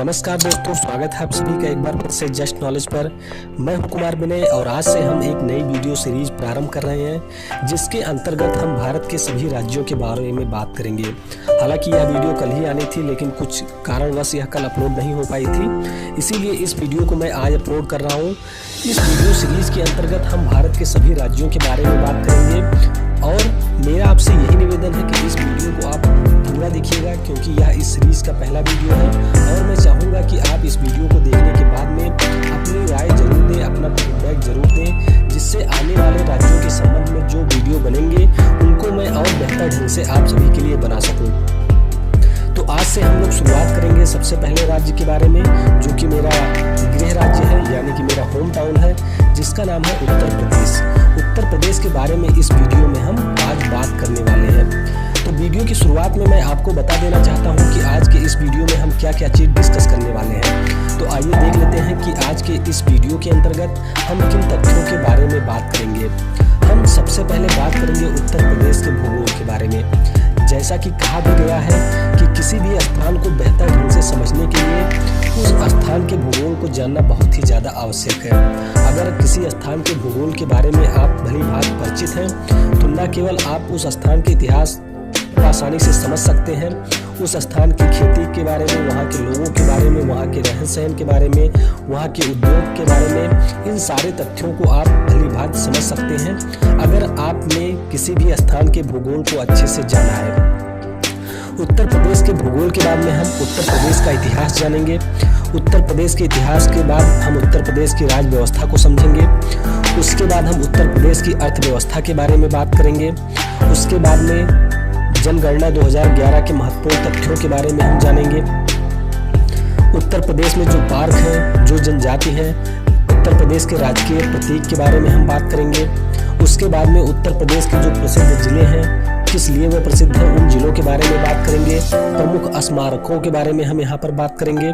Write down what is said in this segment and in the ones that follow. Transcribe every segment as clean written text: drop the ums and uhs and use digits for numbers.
नमस्कार दोस्तों, स्वागत है आप सभी का एक बार फिर से जस्ट नॉलेज पर। मैं हूं कुमार विनय और आज से हम एक नई वीडियो सीरीज प्रारंभ कर रहे हैं जिसके अंतर्गत हम भारत के सभी राज्यों के बारे में बात करेंगे। हालांकि यह वीडियो कल ही आनी थी, लेकिन कुछ कारणवश यह कल अपलोड नहीं हो पाई थी, इसीलिए इस वीडियो को मैं आज अपलोड कर रहा हूँ। इस वीडियो सीरीज के अंतर्गत हम भारत के सभी राज्यों के बारे में बात करेंगे और मेरा आपसे यही निवेदन है कि इस वीडियो को आप पूरा देखिएगा, क्योंकि यह इस सीरीज का पहला वीडियो है और मैं चाहूँगा कि आप इस वीडियो को देखने के बाद में अपनी राय जरूर दें, अपना फीडबैक जरूर दें, जिससे आने वाले राज्यों के संबंध में जो वीडियो बनेंगे उनको मैं और बेहतर ढंग से आप सभी के लिए बना सकूँ। तो आज से हम लोग शुरुआत करेंगे सबसे पहले राज्य के बारे में, जो कि मेरा गृह राज्य है, यानी कि मेरा होम टाउन है, जिसका नाम है उत्तर प्रदेश। उत्तर प्रदेश के बारे में इस वीडियो में हम आज बात करने वाले हैं। तो वीडियो की शुरुआत में मैं आपको बता देना चाहता हूं कि आज के इस वीडियो में हम क्या क्या चीज़ डिस्कस करने वाले हैं। तो आइए देख लेते हैं कि आज के इस वीडियो के अंतर्गत हम किन तथ्यों के बारे में बात करेंगे। हम सबसे पहले बात करेंगे उत्तर प्रदेश के भूगोल के बारे में। जैसा कि कहा भी गया है कि किसी भी स्थान को बेहतर ढंग से समझने के लिए उस स्थान के भूगोल को जानना बहुत ही ज़्यादा आवश्यक है। अगर किसी स्थान के भूगोल के बारे में आप भली भांति परिचित हैं तो न केवल आप उस स्थान के इतिहास आसानी से समझ सकते हैं, उस स्थान की खेती के बारे में, वहाँ के लोगों के बारे में, वहाँ के रहन सहन के बारे में, वहाँ के उद्योग के बारे में, इन सारे तथ्यों को आप भली भांति समझ सकते हैं अगर आपने किसी भी स्थान के भूगोल को अच्छे से जाना है। उत्तर प्रदेश के भूगोल के बाद में हम उत्तर प्रदेश का इतिहास जानेंगे। उत्तर प्रदेश के इतिहास के बाद हम उत्तर प्रदेश की राज व्यवस्था को समझेंगे। उसके बाद हम उत्तर प्रदेश की अर्थव्यवस्था के बारे में बात करेंगे। उसके बाद में जनगणना 2011 के महत्वपूर्ण तथ्यों के बारे में हम जानेंगे। उत्तर प्रदेश में जो पार्क हैं, जो जनजाति हैं, उत्तर प्रदेश के राजकीय प्रतीक के बारे में हम बात करेंगे। उसके बाद में उत्तर प्रदेश के जो प्रसिद्ध जिले हैं, किस लिए वे प्रसिद्ध हैं, उन जिलों के बारे में बात करेंगे। प्रमुख स्मारकों के बारे में हम यहाँ पर बात करेंगे।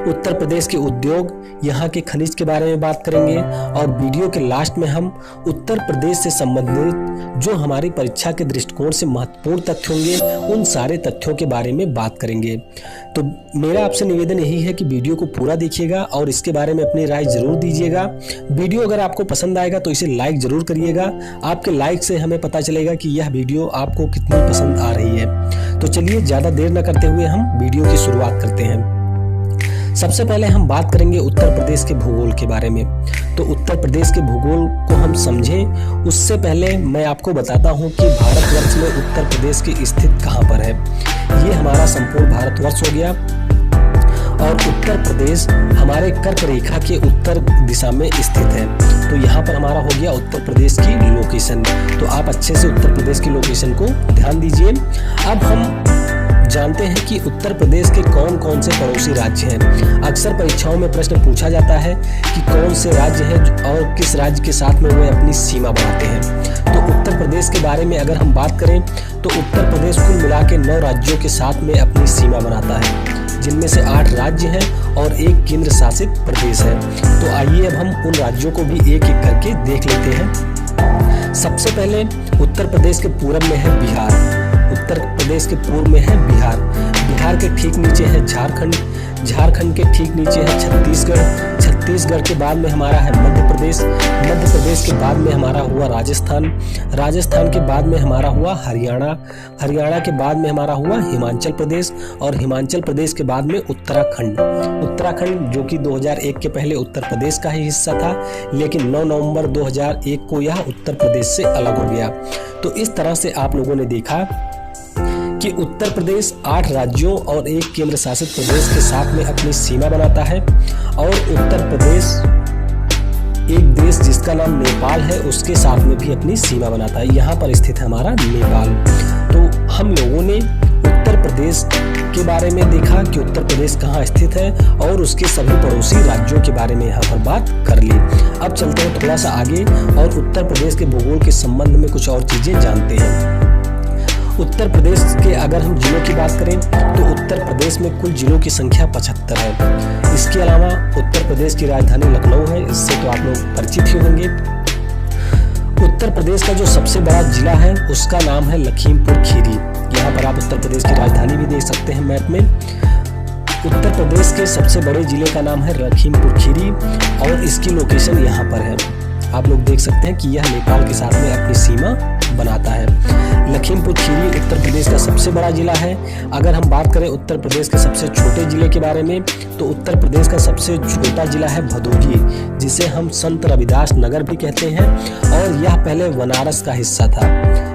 उत्तर प्रदेश के उद्योग, यहाँ के खनिज के बारे में बात करेंगे और वीडियो के लास्ट में हम उत्तर प्रदेश से संबंधित जो हमारी परीक्षा के दृष्टिकोण से महत्वपूर्ण तथ्य होंगे, उन सारे तथ्यों के बारे में बात करेंगे। तो मेरा आपसे निवेदन यही है कि वीडियो को पूरा देखिएगा और इसके बारे में अपनी राय जरूर दीजिएगा। वीडियो अगर आपको पसंद आएगा तो इसे लाइक जरूर करिएगा। आपके लाइक से हमें पता चलेगा कि यह वीडियो आपको कितनी पसंद आ रही है। तो चलिए ज़्यादा देर न करते हुए हम वीडियो की शुरुआत करते हैं। सबसे पहले हम बात करेंगे उत्तर प्रदेश के भूगोल के बारे में। तो उत्तर प्रदेश के भूगोल को हम समझें उससे पहले मैं आपको बताता हूं कि भारतवर्ष में उत्तर प्रदेश की स्थिति कहां पर है। ये हमारा संपूर्ण भारतवर्ष हो गया और उत्तर प्रदेश हमारे कर्क रेखा के उत्तर दिशा में स्थित है। तो यहाँ पर हमारा हो गया उत्तर प्रदेश की लोकेशन। तो आप अच्छे से उत्तर प्रदेश की लोकेशन को ध्यान दीजिए। अब हम जानते हैं कि उत्तर प्रदेश के कौन कौन से पड़ोसी राज्य हैं। अक्सर परीक्षाओं में प्रश्न पूछा जाता है कि कौन से राज्य हैं और किस राज्य के साथ में वे अपनी सीमा बढ़ाते हैं। तो उत्तर प्रदेश के बारे में अगर हम बात करें तो उत्तर प्रदेश कुल मिला के 9 राज्यों के साथ में अपनी सीमा बनाता है, जिनमें से 8 राज्य हैं और 1 केंद्र शासित प्रदेश है। तो आइए अब हम उन राज्यों को भी एक एक करके देख लेते हैं। सबसे पहले उत्तर प्रदेश के पूर्व में है बिहार। उत्तर प्रदेश के पूर्व में है बिहार। बिहार के ठीक नीचे है झारखंड। झारखंड के ठीक नीचे है छत्तीसगढ़। छत्तीसगढ़ के बाद में हमारा है मध्य प्रदेश। मध्य प्रदेश के बाद में हमारा हुआ राजस्थान। राजस्थान के बाद में हमारा हुआ हरियाणा। हरियाणा के बाद में हमारा हुआ हिमाचल प्रदेश और हिमाचल प्रदेश के बाद में उत्तराखंड। उत्तराखंड जो कि 2001 के पहले उत्तर प्रदेश का ही हिस्सा था, लेकिन 9 नवंबर 2001 को यह उत्तर प्रदेश से अलग हो गया। तो इस तरह से आप लोगों ने देखा कि उत्तर प्रदेश 8 राज्यों और 1 केंद्र शासित प्रदेश के साथ में अपनी सीमा बनाता है और उत्तर प्रदेश एक देश जिसका नाम नेपाल है उसके साथ में भी अपनी सीमा बनाता है। यहाँ पर स्थित है हमारा नेपाल। तो हम लोगों ने उत्तर प्रदेश के बारे में देखा कि उत्तर प्रदेश कहाँ स्थित है और उसके सभी पड़ोसी राज्यों के बारे में यहाँ पर बात कर ली। अब चलते हैं थोड़ा सा आगे और उत्तर प्रदेश के भूगोल के संबंध में कुछ और चीजें जानते हैं। उत्तर प्रदेश के अगर हम जिलों की बात करें तो उत्तर प्रदेश में कुल जिलों की संख्या 75 है। इसके अलावा उत्तर प्रदेश की राजधानी लखनऊ है, इससे तो आप लोग परिचित ही होंगे। उत्तर प्रदेश का जो सबसे बड़ा जिला है उसका नाम है लखीमपुर खीरी। यहाँ पर आप उत्तर प्रदेश की राजधानी भी देख सकते हैं मैप में। उत्तर प्रदेश के सबसे बड़े जिले का नाम है लखीमपुर खीरी और इसकी लोकेशन यहाँ पर है। आप लोग देख सकते हैं कि यह नेपाल के साथ में अपनी सीमा बनाता है। लखीमपुर खीरी उत्तर प्रदेश का सबसे बड़ा जिला है। अगर हम बात करें उत्तर प्रदेश के सबसे छोटे जिले के बारे में, तो उत्तर प्रदेश का सबसे छोटा जिला है भदोही, जिसे हम संत रविदास नगर भी कहते हैं, और यह पहले बनारस का हिस्सा था।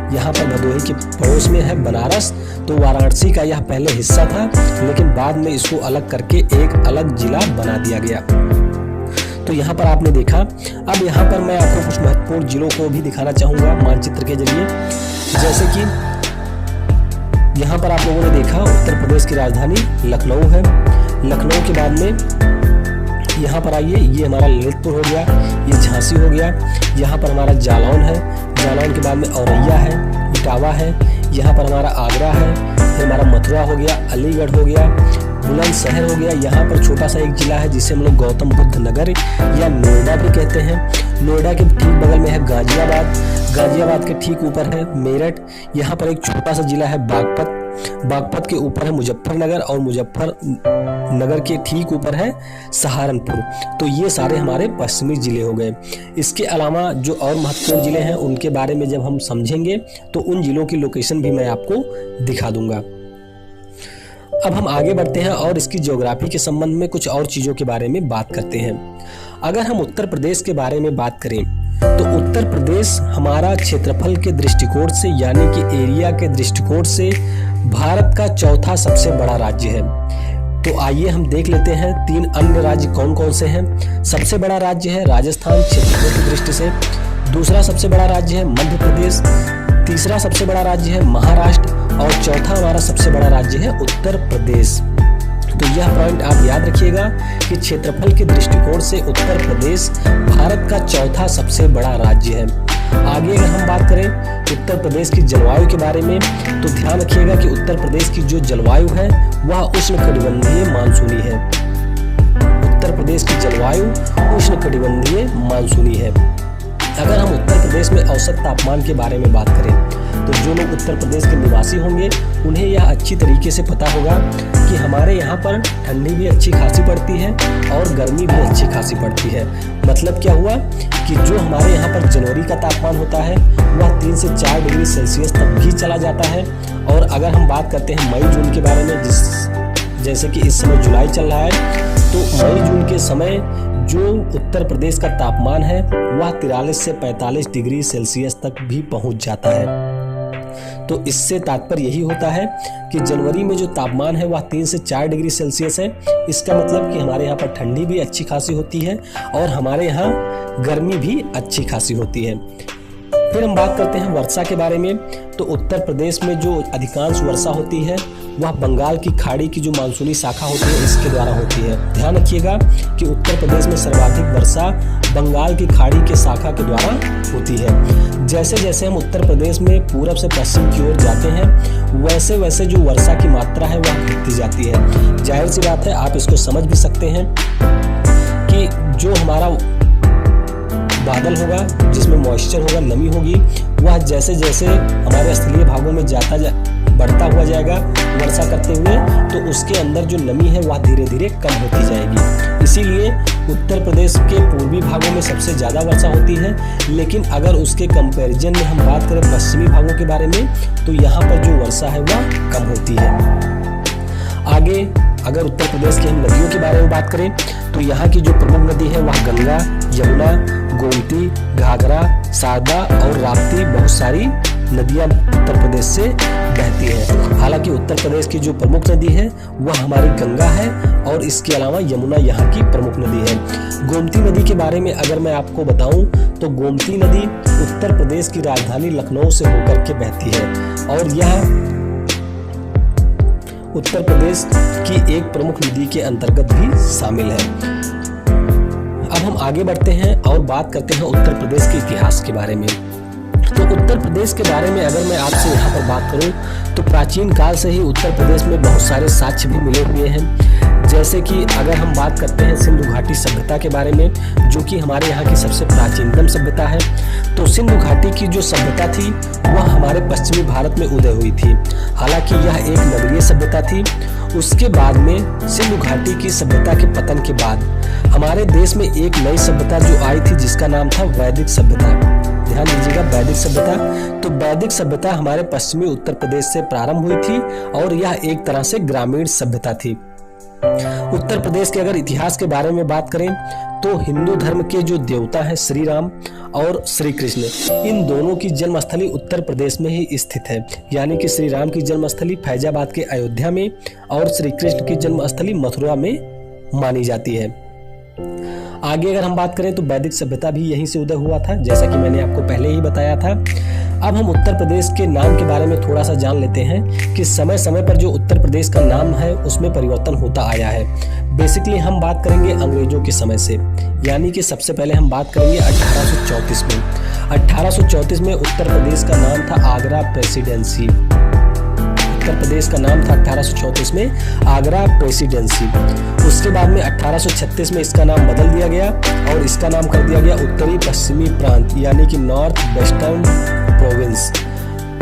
यहाँ पर भदोही के पड़ोस में है बनारस, तो वाराणसी का यह पहले हिस्सा था, लेकिन बाद में इसको अलग करके एक अलग जिला बना दिया गया। तो यहाँ पर आपने देखा। अब यहाँ पर मैं आपको कुछ महत्वपूर्ण जिलों को भी दिखाना चाहूँगा मानचित्र के जरिए। जैसे कि यहाँ पर आप लोगों ने देखा उत्तर प्रदेश की राजधानी लखनऊ है। लखनऊ के बाद में यहाँ पर आइए, ये हमारा ललितपुर हो गया, ये झांसी हो गया, यहाँ पर हमारा जालौन है, जालौन के बाद में औरैया है, इटावा है, यहाँ पर हमारा आगरा है, फिर हमारा मथुरा हो गया, अलीगढ़ हो गया, बुलंदशहर हो गया। यहाँ पर छोटा सा एक जिला है जिसे हम लोग गौतम बुद्ध नगर या नोएडा भी कहते हैं। नोएडा के ठीक बगल में है गाजियाबाद, गाजियाबाद के ठीक ऊपर है मेरठ। यहाँ पर एक छोटा सा जिला है बागपत, बागपत के ऊपर है मुजफ्फरनगर, और मुजफ्फरनगर के ठीक ऊपर है सहारनपुर। तो ये सारे हमारे पश्चिमी जिले हो गए। इसके अलावा जो और महत्वपूर्ण जिले हैं उनके बारे में जब हम समझेंगे तो उन जिलों की लोकेशन भी मैं आपको दिखा दूंगा। अब हम आगे बढ़ते हैं और इसकी ज्योग्राफी के संबंध में कुछ और चीजों के बारे में बात करते हैं। अगर हम उत्तर प्रदेश के बारे में बात करें तो उत्तर प्रदेश हमारा क्षेत्रफल के दृष्टिकोण से, यानी कि एरिया के दृष्टिकोण से, भारत का चौथा सबसे बड़ा राज्य है। तो आइए हम देख लेते हैं 3 अन्य राज्य कौन कौन से हैं। सबसे बड़ा राज्य है राजस्थान क्षेत्रफल की दृष्टि से, दूसरा सबसे बड़ा राज्य है मध्य प्रदेश, तीसरा सबसे बड़ा राज्य है महाराष्ट्र, और चौथा हमारा सबसे बड़ा राज्य है उत्तर प्रदेश। तो यह पॉइंट आप याद रखिएगा कि क्षेत्रफल के दृष्टिकोण से उत्तर प्रदेश भारत का चौथा सबसे बड़ा राज्य है। आगे अगर हम बात करें उत्तर प्रदेश की जलवायु के बारे में, तो ध्यान रखिएगा कि उत्तर प्रदेश की जो जलवायु है वह उष्णकटिबंधीय मानसूनी है। उत्तर प्रदेश की जलवायु उष्णकटिबंधीय मानसूनी है। अगर हम उत्तर प्रदेश में औसत तापमान के बारे में बात करें तो जो लोग उत्तर प्रदेश के निवासी होंगे उन्हें यह अच्छी तरीके से पता होगा कि हमारे यहाँ पर ठंडी भी अच्छी खासी पड़ती है और गर्मी भी अच्छी खासी पड़ती है। मतलब क्या हुआ कि जो हमारे यहाँ पर जनवरी का तापमान होता है वह 3 से 4 डिग्री सेल्सियस तक भी चला जाता है। और अगर हम बात करते हैं मई जून के बारे में, जैसे कि इस समय जुलाई चल रहा है, तो मई जून के समय जो उत्तर प्रदेश का तापमान है वह 43 से 45 डिग्री सेल्सियस तक भी पहुंच जाता है। तो इससे तात्पर्य यही होता है कि जनवरी में जो तापमान है वह 3 से 4 डिग्री सेल्सियस है। इसका मतलब कि हमारे यहाँ पर ठंडी भी अच्छी खासी होती है और हमारे यहाँ गर्मी भी अच्छी खासी होती है। फिर हम बात करते हैं वर्षा के बारे में। तो उत्तर प्रदेश में जो अधिकांश वर्षा होती है वह बंगाल की खाड़ी की जो मानसूनी शाखा होती है इसके द्वारा होती है। ध्यान रखिएगा कि उत्तर प्रदेश में सर्वाधिक वर्षा बंगाल की खाड़ी के शाखा के द्वारा होती है। जैसे जैसे हम उत्तर प्रदेश में पूरब से पश्चिम की ओर जाते हैं वैसे वैसे जो वर्षा की मात्रा है वह घटती जाती है। जाहिर सी बात है, आप इसको समझ भी सकते हैं कि जो हमारा बादल होगा जिसमें मॉइस्चर होगा, नमी होगी, वह जैसे जैसे हमारे स्थलीय भागों में बढ़ता हुआ जाएगा वर्षा करते हुए, तो उसके अंदर जो नमी है वह धीरे धीरे कम होती जाएगी। इसीलिए उत्तर प्रदेश के पूर्वी भागों में सबसे ज़्यादा वर्षा होती है। लेकिन अगर उसके कंपैरिजन में हम बात करें पश्चिमी भागों के बारे में, तो यहाँ पर जो वर्षा है वह कम होती है। आगे अगर उत्तर प्रदेश की हम नदियों के बारे में बात करें तो यहाँ की जो प्रमुख नदी है वह गंगा, यमुना, गोमती, घाघरा, शारदा और राप्ती, बहुत सारी नदियां उत्तर प्रदेश से बहती है। हालांकि उत्तर प्रदेश की जो प्रमुख नदी है वह हमारी गंगा है और इसके अलावा यमुना यहाँ की प्रमुख नदी है। गोमती नदी के बारे में अगर मैं आपको बताऊं तो गोमती नदी उत्तर प्रदेश की राजधानी लखनऊ से होकर के बहती है और यह उत्तर प्रदेश की एक प्रमुख नदी के अंतर्गत भी शामिल है। अब हम आगे बढ़ते हैं और बात करते हैं उत्तर प्रदेश के इतिहास के बारे में। तो उत्तर प्रदेश के बारे में अगर मैं आपसे यहाँ पर बात करूँ तो प्राचीन काल से ही उत्तर प्रदेश में बहुत सारे साक्ष्य भी मिले हुए हैं। जैसे कि अगर हम बात करते हैं सिंधु घाटी सभ्यता के बारे में, जो कि हमारे यहाँ की सबसे प्राचीनतम सभ्यता है, तो सिंधु घाटी की जो सभ्यता थी वह हमारे पश्चिमी भारत में उदय हुई थी। हालांकि यह एक नगरीय सभ्यता थी। उसके बाद में सिंधु घाटी की सभ्यता के पतन के बाद हमारे देश में एक नई सभ्यता जो आई थी जिसका नाम था वैदिक सभ्यता। ध्यान दीजिएगा, वैदिक सभ्यता। तो वैदिक सभ्यता हमारे पश्चिमी उत्तर प्रदेश से प्रारंभ हुई थी और यह एक तरह से ग्रामीण सभ्यता थी। उत्तर प्रदेश के अगर इतिहास के बारे में बात करें तो हिंदू धर्म के जो देवता हैं श्री राम और श्री कृष्ण, इन दोनों की जन्मस्थली उत्तर प्रदेश में ही स्थित है। यानी कि श्री राम की जन्मस्थली फैजाबाद के अयोध्या में और श्री कृष्ण की जन्मस्थली मथुरा में मानी जाती है। आगे अगर हम बात करें तो वैदिक सभ्यता भी यहीं से उदय हुआ था, जैसा कि मैंने आपको पहले ही बताया था। अब हम उत्तर प्रदेश के नाम के बारे में थोड़ा सा जान लेते हैं कि समय समय पर जो उत्तर प्रदेश का नाम है उसमें परिवर्तन होता आया है। बेसिकली हम बात करेंगे अंग्रेजों के समय से, यानी कि सबसे पहले हम बात करेंगे 1834 में। 1834 में उत्तर प्रदेश का नाम था आगरा प्रेसिडेंसी। उत्तर प्रदेश का नाम था 1834 में आगरा प्रेसिडेंसी। उसके बाद में 1836 में इसका नाम बदल दिया गया और इसका नाम कर दिया गया उत्तरी पश्चिमी प्रांत, यानी कि नॉर्थ वेस्टर्न प्रोविंस।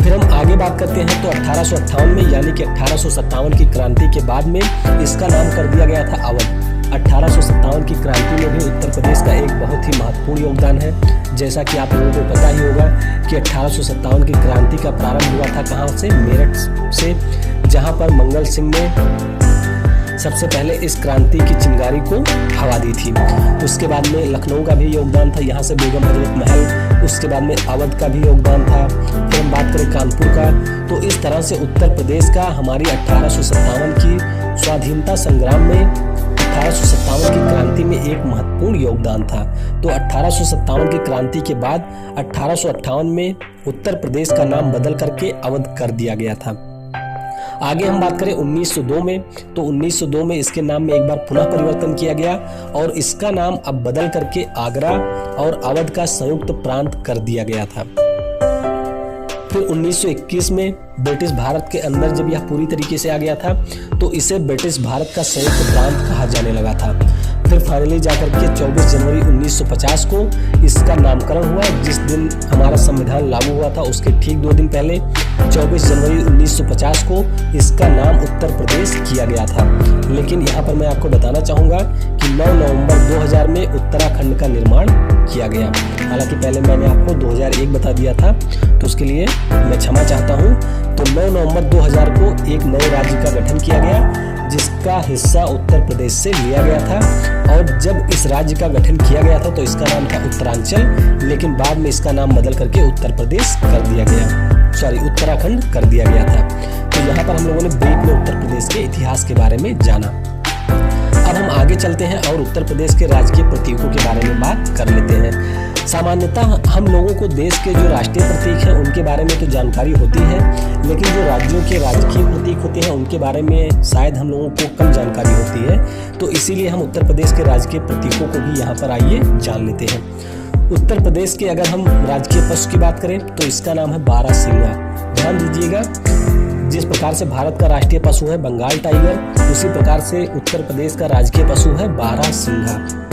फिर हम आगे बात करते हैं तो 1858 में, यानी कि 1857 की क्रांति के बाद में इसका नाम कर दिया गया था अवध। 1857 की क्रांति में भी उत्तर प्रदेश का एक बहुत ही महत्वपूर्ण योगदान है। जैसा कि आप लोगों को पता ही होगा कि 1857 की क्रांति का प्रारंभ हुआ था कहाँ से? मेरठ से, जहाँ पर मंगल सिंह ने सबसे पहले इस क्रांति की चिंगारी को हवा दी थी। उसके बाद में लखनऊ का भी योगदान था, यहाँ से बेगम हजरत महल। उसके बाद में अवध का भी योगदान था। फिर हम बात करें कानपुर का, तो इस तरह से उत्तर प्रदेश का हमारी 1857 की स्वाधीनता संग्राम में, 1857 की क्रांति में एक महत्वपूर्ण योगदान था। तो 1857 की क्रांति के बाद 1858 में उत्तर प्रदेश का नाम बदल करके अवध कर दिया गया था। आगे हम बात करें 1902 में, तो 1902 में इसके नाम में एक बार पुनः परिवर्तन किया गया और इसका नाम अब बदल करके आगरा और अवध का संयुक्त प्रांत कर दिया गया था। फिर 1921 में ब्रिटिश भारत के अंदर जब यह पूरी तरीके से आ गया था तो इसे ब्रिटिश भारत का संयुक्त प्रांत कहा जाने लगा था। फिर फाइनली जाकर के 24 जनवरी 1950 को इसका नामकरण हुआ। जिस दिन हमारा संविधान लागू हुआ था उसके ठीक 2 दिन पहले 24 जनवरी 1950 को इसका नाम उत्तर प्रदेश किया गया था। लेकिन यहाँ पर मैं आपको बताना चाहूँगा कि 9 नवंबर 2000 में उत्तराखंड का निर्माण किया गया। हालांकि पहले मैंने आपको 2001 बता दिया था, तो उसके लिए मैं क्षमा चाहता हूँ। तो 9 नवंबर 2000 को एक नए राज्य का गठन किया गया जिसका हिस्सा उत्तर प्रदेश से लिया गया था। और जब इस राज्य का गठन किया गया था तो इसका नाम था उत्तरांचल, लेकिन बाद में इसका नाम बदल करके उत्तर प्रदेश कर दिया गया, उत्तराखंड कर दिया गया था। तो यहाँ पर हम लोगों ने ब्रीफ में उत्तर प्रदेश के इतिहास के बारे में जाना। अब हम आगे चलते हैं और उत्तर प्रदेश के राजकीय प्रतीकों के बारे में बात कर लेते हैं। सामान्यतः हम लोगों को देश के जो राष्ट्रीय प्रतीक हैं उनके बारे में तो जानकारी होती है, लेकिन जो राज्यों के राजकीय प्रतीक होते हैं उनके बारे में शायद हम लोगों को कम जानकारी होती है। तो इसीलिए हम उत्तर प्रदेश के राजकीय प्रतीकों को भी यहाँ पर आइए जान लेते हैं। उत्तर प्रदेश के अगर हम राजकीय पशु की बात करें तो इसका नाम है बारहसिंगा। ध्यान दीजिएगा, जिस प्रकार से भारत का राष्ट्रीय पशु है बंगाल टाइगर, उसी प्रकार से उत्तर प्रदेश का राजकीय पशु है बारहसिंगा।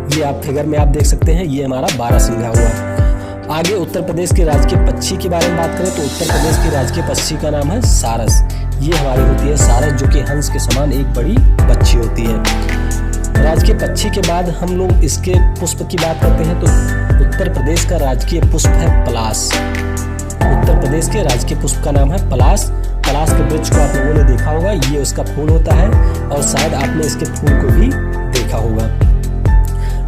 ये आप फिगर में आप देख सकते हैं, ये हमारा बारहसिंगा हुआ। आगे उत्तर प्रदेश के राजकीय पक्षी के बारे में बात करें तो उत्तर प्रदेश के राजकीय पक्षी का नाम है सारस। ये हमारी होती है सारस, जो कि हंस के समान एक बड़ी पक्षी होती है। राजकीय पक्षी के बाद हम लोग इसके पुष्प की बात करते हैं तो उत्तर प्रदेश का राजकीय पुष्प है पलाश। उत्तर प्रदेश के राजकीय पुष्प का नाम है पलाश। पलाश के वृक्ष को आप लोगों ने देखा होगा, ये उसका फूल होता है और शायद आपने इसके फूल को भी देखा होगा।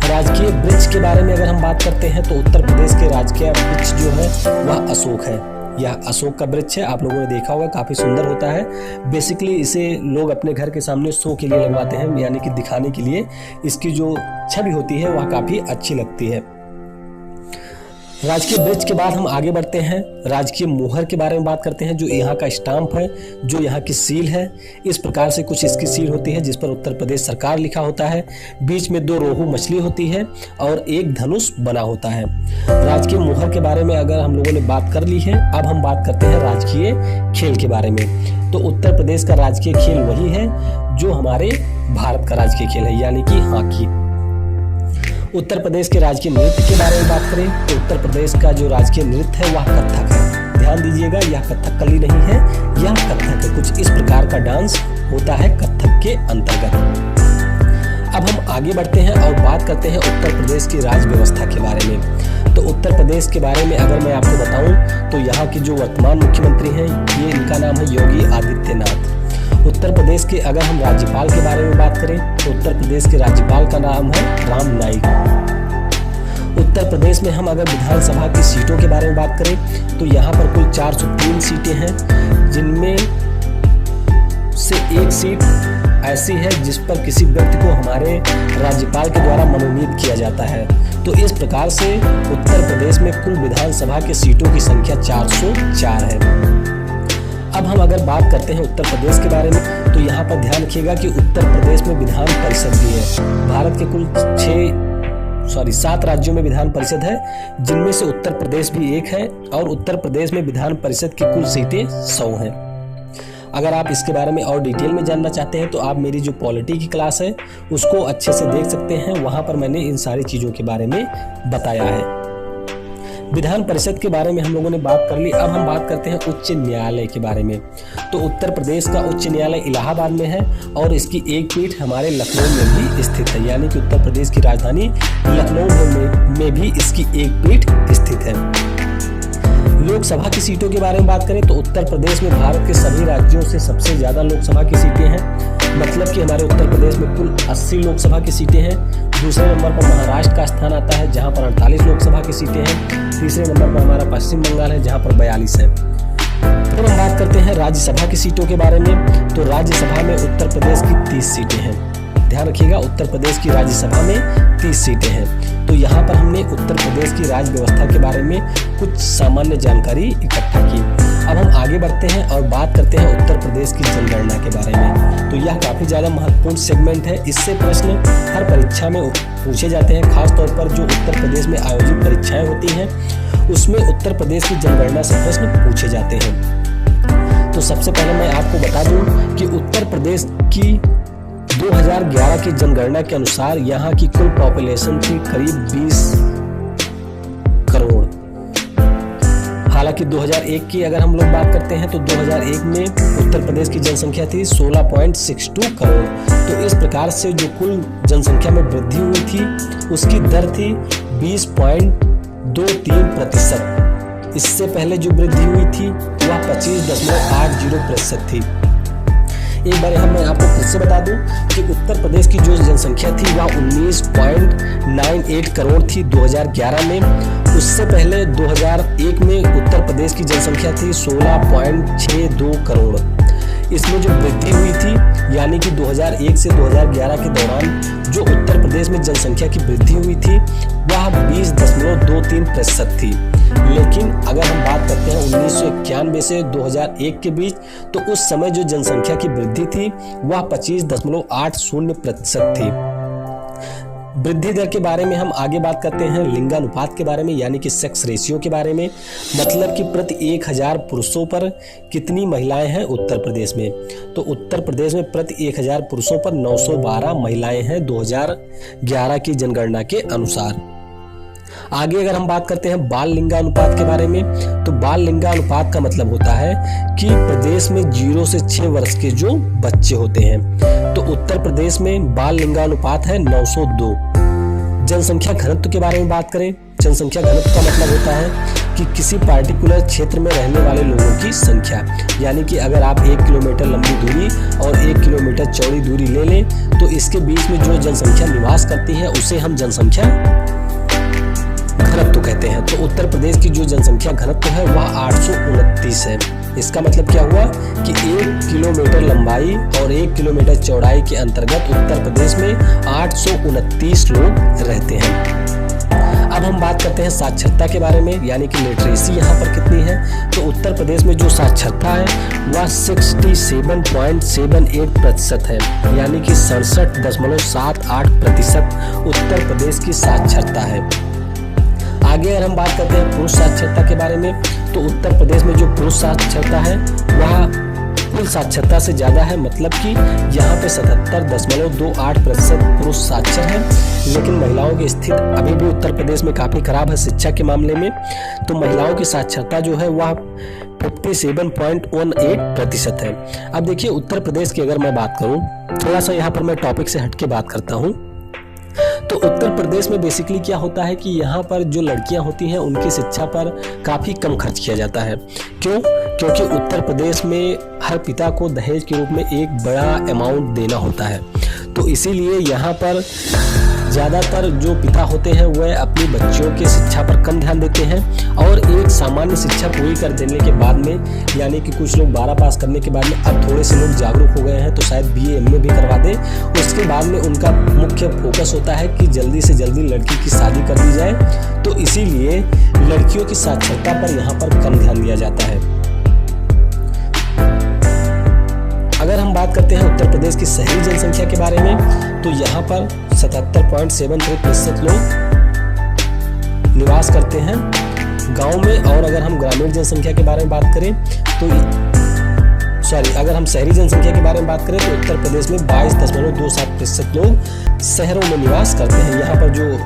राजकीय वृक्ष के बारे में अगर हम बात करते हैं तो उत्तर प्रदेश के राजकीय वृक्ष जो है वह अशोक है। यह अशोक का वृक्ष है, आप लोगों ने देखा होगा, काफी सुंदर होता है। बेसिकली इसे लोग अपने घर के सामने शो के लिए लगवाते हैं, यानी कि दिखाने के लिए। इसकी जो छवि होती है वह काफी अच्छी लगती है। राजकीय ब्रिज के बाद हम आगे बढ़ते हैं, राजकीय मोहर के बारे में बात करते हैं, जो यहाँ का स्टाम्प है, जो यहाँ की सील है। इस प्रकार से कुछ इसकी सील होती है जिस पर उत्तर प्रदेश सरकार लिखा होता है। बीच में 2 रोहू मछली होती है और एक धनुष बना होता है। राजकीय मोहर के बारे में अगर हम लोगों ने बात कर ली है, अब हम बात करते हैं राजकीय खेल के बारे में। तो उत्तर प्रदेश का राजकीय खेल वही है जो हमारे भारत का राजकीय खेल है, यानी कि हॉकी। उत्तर प्रदेश के राजकीय नृत्य के बारे में बात करें तो उत्तर प्रदेश का जो राजकीय नृत्य है वह कथक है। ध्यान दीजिएगा, यह कथकली नहीं है, यह कथक है। कुछ इस प्रकार का डांस होता है कथक के अंतर्गत। अब हम आगे बढ़ते हैं और बात करते हैं उत्तर प्रदेश की राज्य व्यवस्था के बारे में। तो उत्तर प्रदेश के बारे में अगर मैं आपको बताऊं तो यहाँ के जो वर्तमान मुख्यमंत्री हैं, ये इनका नाम है योगी आदित्यनाथ। उत्तर प्रदेश के अगर हम राज्यपाल के बारे में बात करें तो उत्तर प्रदेश के राज्यपाल का नाम है राम नाईक। उत्तर प्रदेश में हम अगर विधानसभा की सीटों के बारे में बात करें तो यहाँ पर कुल 403 सीटें हैं, जिनमें से एक सीट ऐसी है जिस पर किसी व्यक्ति को हमारे राज्यपाल के द्वारा मनोनीत किया जाता है। तो इस प्रकार से उत्तर प्रदेश में कुल विधानसभा के सीटों की संख्या 404 है। अब हम अगर बात करते हैं उत्तर प्रदेश के बारे में तो यहाँ पर ध्यान रखिएगा कि उत्तर प्रदेश में विधान परिषद भी है। भारत के कुल 7 राज्यों में विधान परिषद है, जिनमें से उत्तर प्रदेश भी एक है और उत्तर प्रदेश में विधान परिषद की कुल सीटें 100 हैं। अगर आप इसके बारे में और डिटेल में जानना चाहते हैं तो आप मेरी जो पॉलिटी की क्लास है उसको अच्छे से देख सकते हैं, वहां पर मैंने इन सारी चीजों के बारे में बताया है। विधान परिषद के बारे में हम लोगों ने बात कर ली। अब हम बात करते हैं उच्च न्यायालय के बारे में। तो उत्तर प्रदेश का उच्च न्यायालय इलाहाबाद में है और इसकी एक पीठ हमारे लखनऊ में भी स्थित है, यानी कि उत्तर प्रदेश की राजधानी लखनऊ में भी इसकी एक पीठ स्थित है। लोकसभा की सीटों के बारे में बात करें तो उत्तर प्रदेश में भारत के सभी राज्यों से सबसे ज्यादा लोकसभा की सीटें हैं, मतलब कि हमारे उत्तर प्रदेश में कुल 80 लोकसभा की सीटें हैं। दूसरे नंबर पर महाराष्ट्र का स्थान आता है जहां पर 48 लोकसभा की सीटें हैं। तीसरे नंबर पर हमारा पश्चिम बंगाल है जहां पर 42 है। फिर हम बात करते हैं राज्यसभा की सीटों के बारे में। तो राज्यसभा में उत्तर प्रदेश की 30 सीटें हैं। ध्यान रखिएगा, उत्तर प्रदेश की राज्यसभा में 30 सीटें हैं। तो यहाँ पर हमने उत्तर प्रदेश की राज्य व्यवस्था के बारे में कुछ सामान्य जानकारी इकट्ठा की। अब हम आगे बढ़ते हैं और बात करते हैं उत्तर प्रदेश की जनगणना के बारे में। तो यह काफी ज्यादा महत्वपूर्ण सेगमेंट है। इससे प्रश्न हर परीक्षा में पूछे जाते हैं, खासतौर पर जो उत्तर प्रदेश में आयोजित परीक्षाएं होती हैं उसमें उत्तर प्रदेश की जनगणना से प्रश्न पूछे जाते हैं। तो सबसे पहले मैं आपको बता दूं कि उत्तर प्रदेश की 2011 की जनगणना के अनुसार यहाँ की कुल पॉपुलेशन थी करीब 20 करोड़। हालांकि 2001 की अगर हम लोग बात करते हैं तो 2001 में उत्तर प्रदेश की जनसंख्या थी 16.62 करोड़। तो इस प्रकार से जो कुल जनसंख्या में वृद्धि हुई थी उसकी दर थी 20.23%। इससे पहले जो वृद्धि हुई थी वह 25.80% थी। एक बार मैं आपको फिर से बता दूं कि उत्तर प्रदेश की जो जनसंख्या थी वह 19.98 करोड़ थी 2011 में। उससे पहले 2001 में उत्तर प्रदेश की जनसंख्या थी 16.62 करोड़। इसमें जो वृद्धि हुई थी, यानी कि 2001 से 2011 के दौरान जो उत्तर प्रदेश में जनसंख्या की वृद्धि हुई थी वह 20.23% थी। लेकिन अगर हम बात करते हैं 1991 से 2001 के बीच, तो उस समय जो जनसंख्या की वृद्धि थी वह 25.80% थी। वृद्धि दर के बारे में हम आगे बात करते हैं लिंगानुपात के बारे में, यानी कि सेक्स रेशियो के बारे में, मतलब कि प्रति 1000 पुरुषों पर कितनी महिलाएं हैं उत्तर प्रदेश में। तो उत्तर प्रदेश में प्रति 1000 पुरुषों पर 912 महिलाएं हैं 2011 की जनगणना के अनुसार। आगे अगर हम बात करते हैं बाल लिंगानुपात के बारे में, तो बाल लिंगानुपात का मतलब होता है कि प्रदेश में 0 से 6 वर्ष के जो बच्चे होते हैं। तो उत्तर प्रदेश में बाल लिंगानुपात है 902। जनसंख्या घनत्व के बारे में बात करें, जनसंख्या घनत्व का मतलब होता है कि किसी पार्टिकुलर क्षेत्र में रहने वाले लोगों की संख्या, यानी कि अगर आप 1 किलोमीटर लंबी दूरी और 1 किलोमीटर चौड़ी दूरी ले लें तो इसके बीच में जो जनसंख्या निवास करती है उसे हम जनसंख्या घनत्व कहते हैं। तो उत्तर प्रदेश की जो जनसंख्या घनत्व है वह 829 है। इसका मतलब क्या हुआ कि 1 किलोमीटर लंबाई और 1 किलोमीटर चौड़ाई के अंतर्गत उत्तर प्रदेश में 829 लोग रहते हैं। अब अब हम बात करते हैं साक्षरता के बारे में, यानी कि लिटरेसी यहाँ पर कितनी है। तो उत्तर प्रदेश में जो साक्षरता है वह 67.78% है, यानी कि 67.78% उत्तर प्रदेश की साक्षरता है। आगे अगर हम बात करते हैं पुरुष साक्षरता के बारे में, तो उत्तर प्रदेश में जो पुरुष साक्षरता है वह कुल साक्षरता से ज्यादा है, मतलब कि यहाँ पे 77.28% पुरुष साक्षर है। लेकिन महिलाओं की स्थिति अभी भी उत्तर प्रदेश में काफी खराब है शिक्षा के मामले में। तो महिलाओं की साक्षरता जो है वह 57.18% है। अब देखिए उत्तर प्रदेश की अगर मैं बात करूं, थोड़ा सा यहाँ पर मैं टॉपिक से हटके बात करता हूँ। तो उत्तर प्रदेश में बेसिकली क्या होता है कि यहाँ पर जो लड़कियां होती हैं उनकी शिक्षा पर काफ़ी कम खर्च किया जाता है। क्यों? क्योंकि उत्तर प्रदेश में हर पिता को दहेज के रूप में एक बड़ा अमाउंट देना होता है। तो इसीलिए यहाँ पर ज़्यादातर जो पिता होते हैं वह अपनी बच्चियों की शिक्षा पर कम ध्यान देते हैं, और एक सामान्य शिक्षा पूरी कर देने के बाद में, यानी कि कुछ लोग 12 पास करने के बाद में अब थोड़े से लोग जागरूक हो गए हैं तो शायद BA MA भी करवा दें, उसके बाद में उनका मुख्य फोकस होता है कि जल्दी से जल्दी लड़की की शादी कर दी जाए। तो इसीलिए लड़कियों की साक्षरता पर यहाँ पर कम ध्यान दिया जाता है। अगर हम बात करते हैं उत्तर प्रदेश की शहरी जनसंख्या के बारे में, तो यहाँ पर 77.73% लोग निवास करते हैं गांव में। और अगर हम ग्रामीण जनसंख्या के बारे में बात करें तो अगर हम शहरी जनसंख्या के बारे में बात करें तो उत्तर प्रदेश में 22.27% लोग शहरों में निवास करते हैं। यहाँ पर जो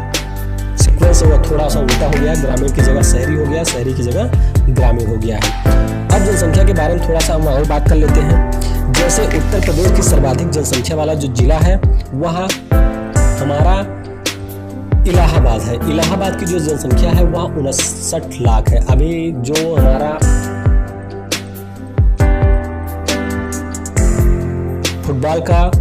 सीक्वेंस है वह थोड़ा सा उल्टा हो गया है, ग्रामीण की जगह शहरी हो गया, शहरी की जगह ग्रामीण हो गया है। अब जनसंख्या के बारे में थोड़ा सा हम और बात कर लेते हैं। जैसे उत्तर प्रदेश की सर्वाधिक जनसंख्या वाला जो जिला है वह हमारा इलाहाबाद है। इलाहाबाद की जो जनसंख्या है वह 59 लाख है। अभी जो हमारा फुटबॉल का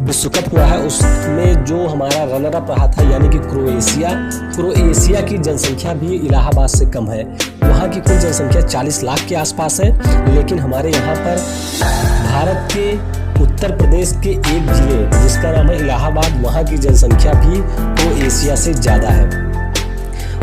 विश्व कप हुआ है उसमें जो हमारा रनर अप रहा था, यानी कि क्रोएशिया की जनसंख्या भी इलाहाबाद से कम है। वहाँ की कुल जनसंख्या 40 लाख के आसपास है। लेकिन हमारे यहाँ पर भारत के उत्तर प्रदेश के एक जिले जिसका नाम है इलाहाबाद, वहाँ की जनसंख्या भी क्रोएशिया से ज़्यादा है।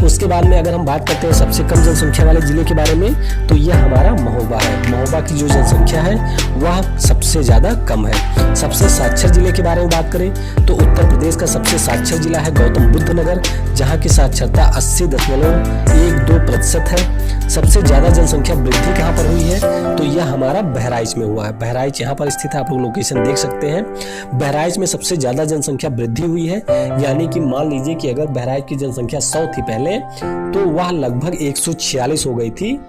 उसके बाद में अगर हम बात करते हैं सबसे कम जनसंख्या वाले जिले के बारे में, तो यह हमारा महोबा है। महोबा की जो जनसंख्या है वह सबसे ज़्यादा कम है। सबसे साक्षर जिले के बारे में बात करें तो उत्तर प्रदेश का सबसे साक्षर जिला है गौतम बुद्ध नगर, जहाँ की साक्षरता 80.12% है। सबसे ज़्यादा जनसंख्या वृद्धि कहाँ पर हुई है, तो यह हमारा बहराइच में हुआ है। बहराइच यहाँ पर स्थित है, आप लोग लोकेशन देख सकते हैं। बहराइच में सबसे ज़्यादा जनसंख्या वृद्धि हुई है, यानी कि मान लीजिए कि अगर बहराइच की जनसंख्या 100 थी पहले, तो वह लगभग 146 हो गई थी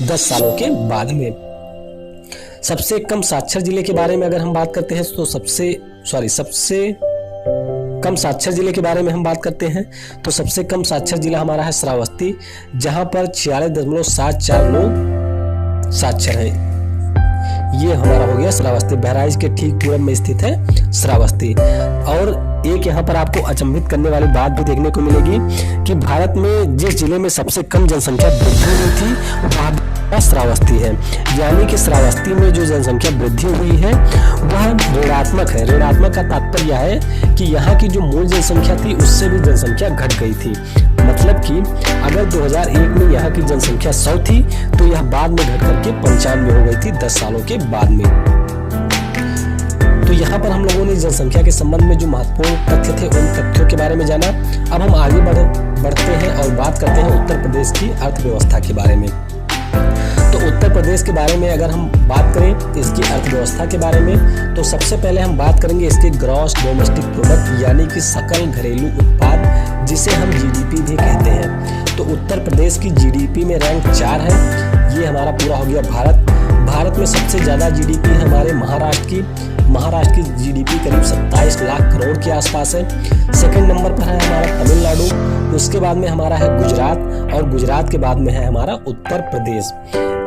10 सालों के बाद में। सबसे कम साक्षर जिले के बारे में अगर हम बात करते हैं तो सबसे कम साक्षर जिले के बारे में हम बात करते हैं तो सबसे कम साक्षर जिला हमारा है श्रावस्ती, जहां पर 46.74 लोग साक्षर हैं। ये हमारा हो गया श्रावस्ती। बहराइच के ठीक पूरब में स्थित है श्रावस्ती। और एक यहाँ पर आपको अचंभित करने वाली बात भी देखने को मिलेगी कि भारत में जिस जिले में सबसे कम जनसंख्या वृद्धि हुई थी वह श्रावस्ती है। यानी कि श्रावस्ती में जो जनसंख्या वृद्धि हुई है वह ऋणात्मक है। ऋणात्मक का तात्पर्य है कि यहाँ की जो मूल जनसंख्या थी उससे भी जनसंख्या घट गई थी। मतलब कि अगर 2001 में यहाँ की जनसंख्या 100 थी तो यह बाद में घट करके 95 हो गई थी 10 सालों के बाद में। तो यहाँ पर हम लोगों ने जनसंख्या के संबंध में जो महत्वपूर्ण तथ्य थे उन तथ्यों के बारे में जाना। अब हम आगे बढ़ते हैं और बात करते हैं उत्तर प्रदेश की अर्थव्यवस्था के बारे में। तो उत्तर प्रदेश के बारे में अगर हम बात करें इसकी अर्थव्यवस्था के बारे में, तो सबसे पहले हम बात करेंगे इसके ग्रॉस डोमेस्टिक प्रोडक्ट, यानी कि सकल घरेलू उत्पाद, जिसे हम GDP भी कहते हैं। तो उत्तर प्रदेश की GDP में रैंक 4 है। ये हमारा पूरा हो गया भारत में सबसे ज़्यादा GDP है हमारे महाराष्ट्र की। महाराष्ट्र की GDP करीब 27 लाख करोड़ के आसपास है। सेकंड नंबर पर है हमारा तमिलनाडु, उसके बाद में हमारा है गुजरात, और गुजरात के बाद में है हमारा उत्तर प्रदेश।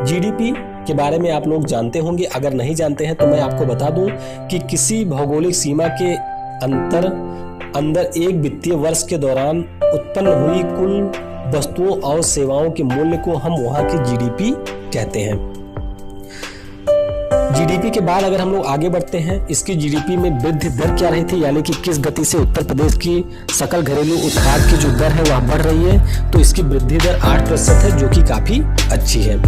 GDP के बारे में आप लोग जानते होंगे, अगर नहीं जानते हैं तो मैं आपको बता दूं कि किसी भौगोलिक सीमा के अंदर एक वित्तीय वर्ष के दौरान उत्पन्न हुई कुल वस्तुओं और सेवाओं के मूल्य को हम वहां की GDP कहते हैं। जीडीपी के बाद अगर हम लोग आगे बढ़ते हैं, इसकी जीडीपी में वृद्धि दर क्या रही थी, यानी कि किस गति से उत्तर प्रदेश की सकल घरेलू उत्पाद की जो दर है वह बढ़ रही है, तो इसकी वृद्धि दर 8% है, जो कि काफी अच्छी है।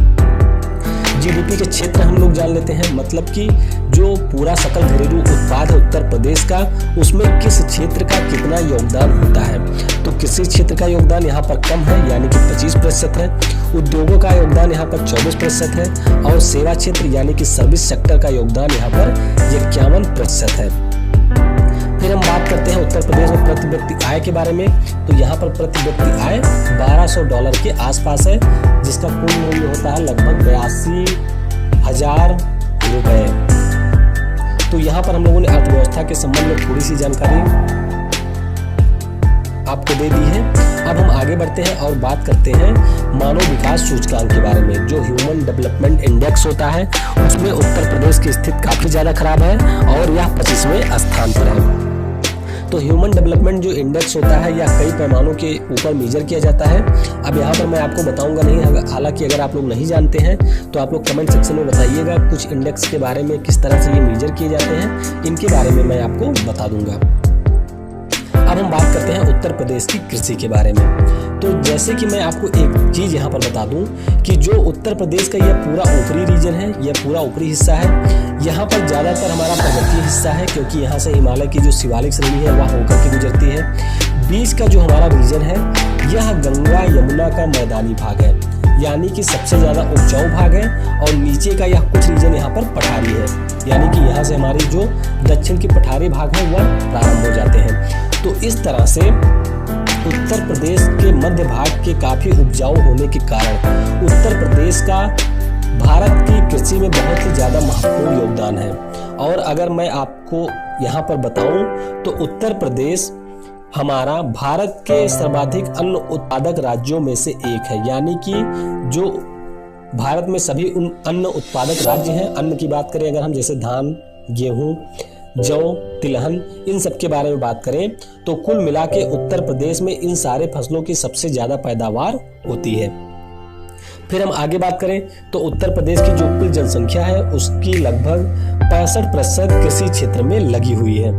जीडीपी के क्षेत्र हम लोग जान लेते हैं, मतलब कि जो पूरा सकल घरेलू उत्पाद है उत्तर प्रदेश का, उसमें किस क्षेत्र का कितना योगदान होता है। तो कृषि क्षेत्र का योगदान यहाँ पर कम है, यानी कि 25% है। उद्योगों का योगदान यहाँ पर 24% है और सेवा क्षेत्र यानी कि सर्विस सेक्टर का योगदान यहाँ पर 51% है। फिर हम बात करते हैं उत्तर प्रदेश में प्रति व्यक्ति आय के बारे में। तो यहाँ पर प्रति व्यक्ति आय $1200 के आसपास है, जिसका कुल मूल्य होता है लगभग 82,000 रुपए। तो यहाँ पर हम लोगों ने अर्थव्यवस्था के संबंध में थोड़ी सी जानकारी आपको दे दी है। अब हम आगे बढ़ते हैं और बात करते हैं मानव विकास सूचकांक के बारे में। जो ह्यूमन डेवलपमेंट इंडेक्स होता है, उसमें उत्तर प्रदेश की स्थिति काफी ज्यादा खराब है और यह 25वें स्थान पर है। तो ह्यूमन डेवलपमेंट जो इंडेक्स होता है, यह कई पैमानों के ऊपर मेजर किया जाता है। अब यहाँ पर मैं आपको बताऊंगा नहीं, हालांकि अगर आप लोग नहीं जानते हैं तो आप लोग कमेंट सेक्शन में बताइएगा कुछ इंडेक्स के बारे में, किस तरह से ये मेजर किए जाते हैं, इनके बारे में मैं आपको बता दूंगा। अब हम बात करते हैं उत्तर प्रदेश की कृषि के बारे में। तो जैसे कि मैं आपको एक चीज यहाँ पर बता दूं कि जो उत्तर प्रदेश का यह पूरा ऊपरी रीजन है, यह पूरा ऊपरी हिस्सा है, यहाँ पर ज़्यादातर हमारा पर्वतीय हिस्सा है, क्योंकि यहाँ से हिमालय की जो शिवालिक श्रेणी है वह होकर के गुजरती है। बीच का जो हमारा रीजन है, यह गंगा यमुना का मैदानी भाग है, यानी कि सबसे ज़्यादा उपजाऊ भाग है। और नीचे का यह कुछ रीजन यहाँ पर पठारी है, यानी कि यहाँ से हमारी जो दक्षिण की पठारी भाग है वह प्रारंभ हो जाते हैं। तो इस तरह से उत्तर प्रदेश के मध्य भाग के काफ़ी उपजाऊ होने के कारण उत्तर प्रदेश का भारत की कृषि में बहुत ही ज़्यादा महत्वपूर्ण योगदान है। और अगर मैं आपको यहाँ पर बताऊं तो उत्तर प्रदेश हमारा भारत के सर्वाधिक अन्न उत्पादक राज्यों में से एक है, यानी कि जो भारत में सभी उन अन्न उत्पादक राज्य हैं, अन्न की बात करें अगर हम, जैसे धान, गेहूं, जौ, तिलहन, इन सब के बारे में बात करें तो कुल मिला के उत्तर प्रदेश में इन सारे फसलों की सबसे ज्यादा पैदावार होती है। फिर हम आगे बात करें तो उत्तर प्रदेश की जो कुल जनसंख्या है उसकी लगभग 65% कृषि क्षेत्र में लगी हुई है।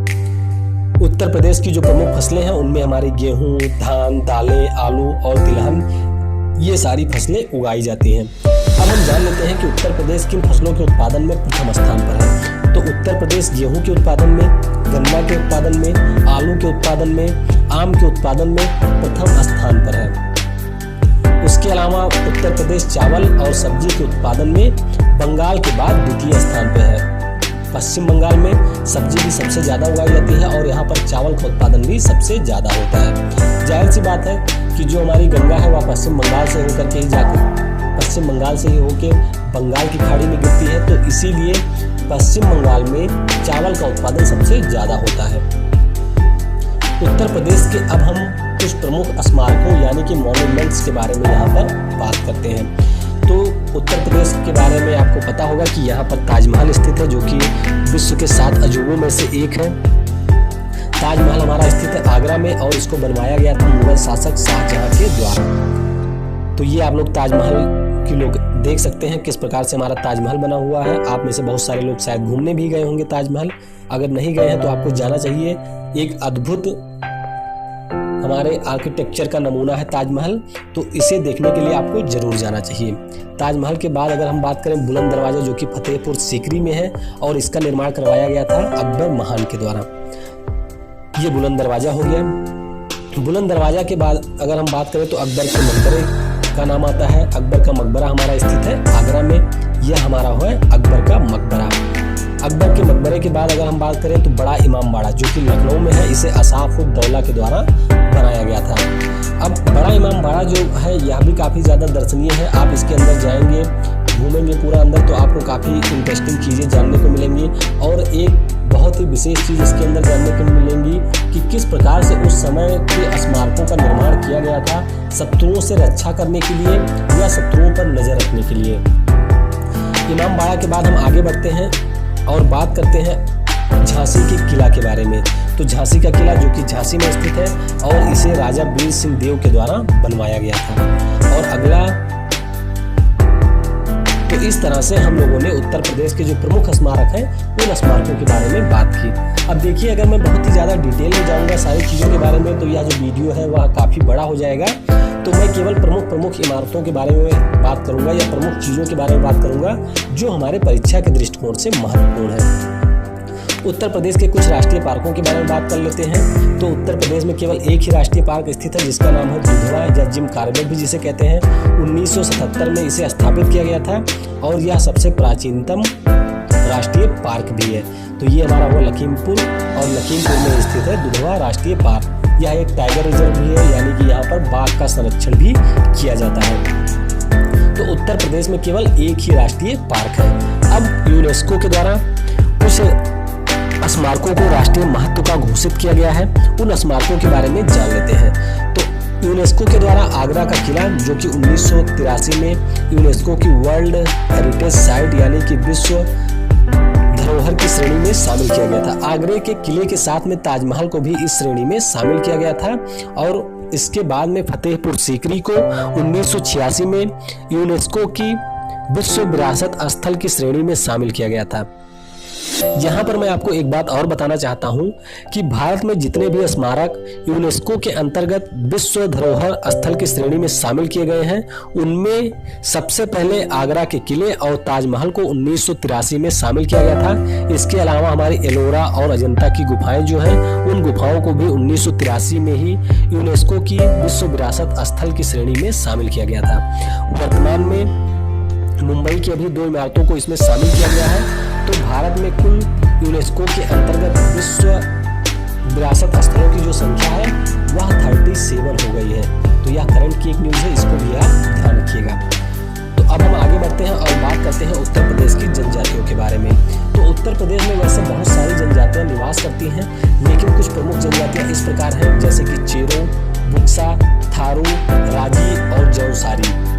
उत्तर प्रदेश की जो प्रमुख फसलें हैं उनमें हमारी गेहूं, धान, दालें, आलू और तिलहन, ये सारी फसलें उगाई जाती हैं। अब हम जान लेते हैं कि उत्तर प्रदेश किन फसलों के उत्पादन में प्रथम स्थान पर है। तो उत्तर प्रदेश गेहूं के उत्पादन में, गन्ना के उत्पादन में, आलू के उत्पादन में, आम के उत्पादन में प्रथम स्थान पर है। उसके अलावा उत्तर प्रदेश चावल और सब्जी के उत्पादन में बंगाल के बाद द्वितीय स्थान पर है। पश्चिम बंगाल में सब्जी भी सबसे ज़्यादा उगाई जाती है और यहाँ पर चावल का उत्पादन भी सबसे ज़्यादा होता है। जाहिर सी बात है कि जो हमारी गंगा है वह पश्चिम बंगाल से होकर के ही जाकर पश्चिम बंगाल से ही होकर बंगाल की खाड़ी में गिरती है, तो इसीलिए पश्चिम बंगाल में चावल का उत्पादन सबसे ज़्यादा होता है। उत्तर प्रदेश के अब हम कुछ प्रमुख स्मारकों यानी कि मॉन्यूमेंट्स के बारे में यहाँ पर बात करते हैं। तो उत्तर प्रदेश के बारे में आपको पता होगा कि यहाँ पर ताजमहल स्थित है, जो कि विश्व के 7 अजूबों में से एक है। ताजमहल हमारा स्थित है आगरा में और इसको बनवाया गया था मुगल शासक शाहजहां के द्वारा। तो ये आप लोग ताजमहल की लोग देख सकते हैं किस प्रकार से हमारा ताजमहल बना हुआ है। आप में से बहुत सारे लोग शायद घूमने भी गए होंगे ताजमहल, अगर नहीं गए हैं तो आपको जाना चाहिए। एक अद्भुत हमारे आर्किटेक्चर का नमूना है ताजमहल, तो इसे देखने के लिए आपको जरूर जाना चाहिए। ताजमहल के बाद अगर हम बात करें बुलंद दरवाजा, जो कि फतेहपुर सीकरी में है और इसका निर्माण करवाया गया था अकबर महान के द्वारा। ये बुलंद दरवाजा हो गया। बुलंद दरवाजा के बाद अगर हम बात करें तो अकबर के मकबरे का नाम आता है। अकबर का मकबरा हमारा स्थित है आगरा में, यह हमारा है अकबर का मकबरा। अकबर के मकबरे के बाद अगर हम बात करें तो बड़ा इमाम बाड़ा, जो कि लखनऊ में है, इसे असाफुद्दौला के द्वारा बनाया गया था। अब बड़ा इमाम बाड़ा जो है यह भी काफ़ी ज़्यादा दर्शनीय है। आप इसके अंदर जाएंगे, घूमेंगे पूरा अंदर, तो आपको काफ़ी इंटरेस्टिंग चीज़ें जानने को मिलेंगी। और एक बहुत ही विशेष चीज़ इसके अंदर जानने को मिलेंगी कि किस प्रकार से उस समय के स्मारकों का निर्माण किया गया था, शत्रुओं से रक्षा करने के लिए या शत्रुओं पर नज़र रखने के लिए। इमाम बाड़ा के बाद हम आगे बढ़ते हैं और बात करते हैं झांसी के किला के बारे में। तो झांसी का किला जो कि झांसी में स्थित है और इसे राजा वीर सिंह देव के द्वारा बनवाया गया था। और अगला, तो इस तरह से हम लोगों ने उत्तर प्रदेश के जो प्रमुख स्मारक हैं उन स्मारकों के बारे में बात की। अब देखिए, अगर मैं बहुत ही ज़्यादा डिटेल में जाऊँगा सारी चीज़ों के बारे में तो यह जो वीडियो है वह काफ़ी बड़ा हो जाएगा। तो मैं केवल प्रमुख इमारतों के बारे में बात करूँगा या प्रमुख चीज़ों के बारे में बात करूँगा जो हमारे परीक्षा के दृष्टिकोण से महत्वपूर्ण है। उत्तर प्रदेश के कुछ राष्ट्रीय पार्कों के बारे में बात कर लेते हैं। तो उत्तर प्रदेश में केवल एक ही राष्ट्रीय पार्क स्थित है जिसका नाम है दुधवा या जिम कॉर्बेट भी जिसे कहते हैं। 1977 में इसे स्थापित किया गया था और यह सबसे प्राचीनतम राष्ट्रीय पार्क भी है। तो ये हमारा वो लखीमपुर में स्थित है दुधवा राष्ट्रीय पार्क। यह एक टाइगर रिजर्व भी है, यानी कि यहाँ पर बाघ का संरक्षण भी किया जाता है। तो उत्तर प्रदेश में केवल एक ही राष्ट्रीय पार्क है। अब यूनेस्को के द्वारा कुछ स्मारकों को राष्ट्रीय महत्व का घोषित किया गया है, उन स्मारकों के बारे में जान लेते हैं। तो यूनेस्को के द्वारा आगरा का किला, जो कि 1983 में यूनेस्को की वर्ल्ड हेरिटेज साइट यानी कि विश्व धरोहर की श्रेणी में शामिल किया गया था। आगरे के किले के साथ में ताजमहल को भी इस श्रेणी में शामिल किया गया था और इसके बाद में फतेहपुर सीकरी को 1986 में यूनेस्को की विश्व विरासत स्थल की श्रेणी में शामिल किया गया था। यहाँ पर मैं आपको एक बात और बताना चाहता हूँ कि भारत में जितने भी स्मारक यूनेस्को के अंतर्गत विश्व धरोहर स्थल की श्रेणी में शामिल किए गए हैं, उनमें सबसे पहले आगरा के किले और ताजमहल को 1983 में शामिल किया गया था। इसके अलावा हमारी एलोरा और अजंता की गुफाएं जो हैं, उन गुफाओं को भी 1983 में ही यूनेस्को की विश्व विरासत स्थल की श्रेणी में शामिल किया गया था। वर्तमान में मुंबई की अभी 2 इमारतों को इसमें शामिल किया गया है। तो भारत में कुल यूनेस्को के अंतर्गत विश्व विरासत स्थलों की जो संख्या है वह 37 हो गई है। तो यह करंट की एक न्यूज़ है, इसको भी आप ध्यान रखिएगा। तो अब हम आगे बढ़ते हैं और बात करते हैं उत्तर प्रदेश की जनजातियों के बारे में। तो उत्तर प्रदेश में वैसे बहुत सारी जनजातियां निवास करती हैं, लेकिन कुछ प्रमुख जनजातियां इस प्रकार हैं, जैसे कि चेरो, बुक्सा, थारू, राजी और जौनसारी।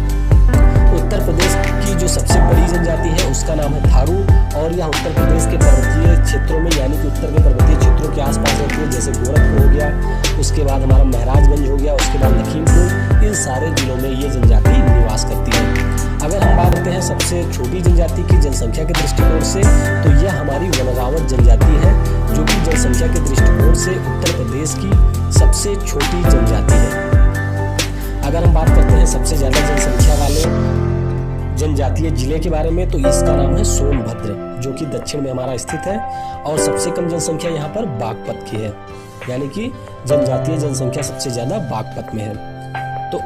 उत्तर प्रदेश की जो सबसे बड़ी जनजाति है उसका नाम है थारू और यह उत्तर प्रदेश के पर्वतीय क्षेत्रों में यानी कि उत्तर के पर्वतीय क्षेत्रों के आसपास रहती है, जैसे गोरखपुर हो गया, उसके बाद हमारा महराजगंज हो गया, उसके बाद लखीमपुर, इन सारे जिलों में ये जनजाति निवास करती है। अगर हम बात करते हैं सबसे छोटी जनजाति की जनसंख्या के दृष्टिकोण से, तो यह हमारी वनरावत जनजाति है, जो कि जनसंख्या के दृष्टिकोण से उत्तर प्रदेश की सबसे छोटी जनजाति है। अगर हम बात करते हैं सबसे ज्यादा जनसंख्या वाले जनजातीय जिले के बारे में, तो इसका नाम है सोनभद्र, जो कि दक्षिण में हमारा स्थित है और सबसे कम जनसंख्या यहाँ पर बागपत की है, यानी कि जनजातीय जनसंख्या सबसे ज्यादा बागपत में है। तो